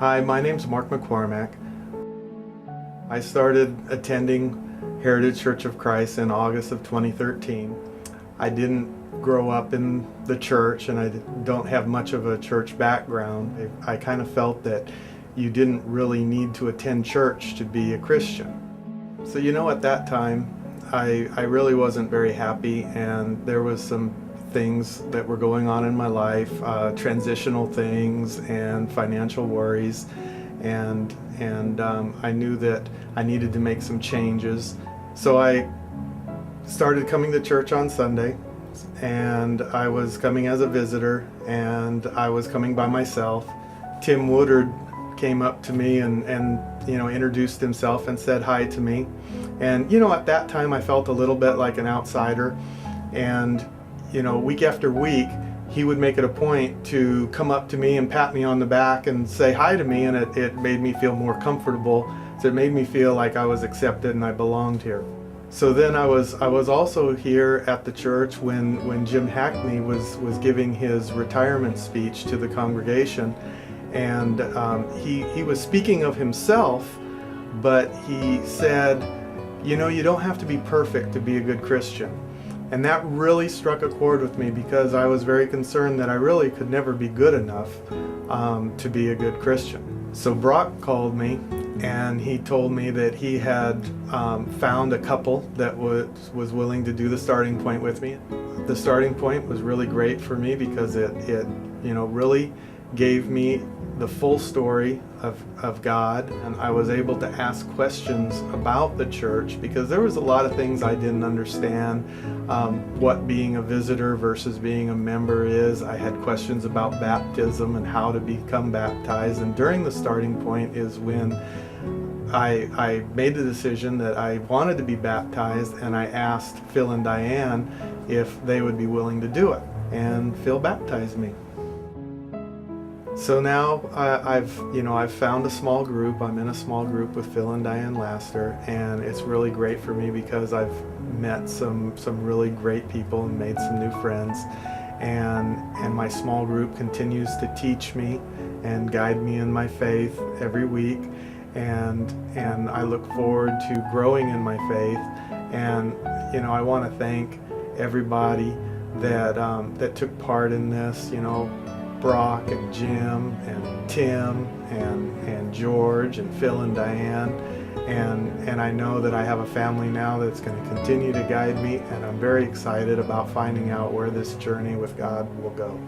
Hi, my name's McCormack. I started attending Heritage Church of Christ in August of 2013. I didn't grow up in the church and I don't have much of a church background. I kind of felt that you didn't really need to attend church to be a Christian. So at that time I really wasn't very happy, and there was some things that were going on in my life, transitional things and financial worries, and I knew that I needed to make some changes. So I started coming to church on Sunday, and I was coming as a visitor, and I was coming by myself. Tim Woodard came up to me and introduced himself and said hi to me. And at that time I felt a little bit like an outsider, and week after week he would make it a point to come up to me and pat me on the back and say hi to me, and it made me feel more comfortable. So it made me feel like I was accepted and I belonged here. So then I was also here at the church when Jim Hackney was giving his retirement speech to the congregation, and he was speaking of himself, but he said, you don't have to be perfect to be a good Christian. And that really struck a chord with me, because I was very concerned that I really could never be good enough to be a good Christian. So Brock called me and he told me that he had found a couple that was willing to do the starting point with me. The starting point was really great for me because it really gave me the full story of God, and I was able to ask questions about the church, because there was a lot of things I didn't understand, what being a visitor versus being a member is. I had questions about baptism and how to become baptized, and during the starting point is when I made the decision that I wanted to be baptized, and I asked Phil and Diane if they would be willing to do it, and Phil baptized me. So now I've found a small group. I'm in a small group with Phil and Diane Laster, and it's really great for me because I've met some really great people and made some new friends, and my small group continues to teach me and guide me in my faith every week, and I look forward to growing in my faith. And I want to thank everybody that took part in this. Brock and Jim and Tim and George and Phil and Diane, and I know that I have a family now that's going to continue to guide me, and I'm very excited about finding out where this journey with God will go.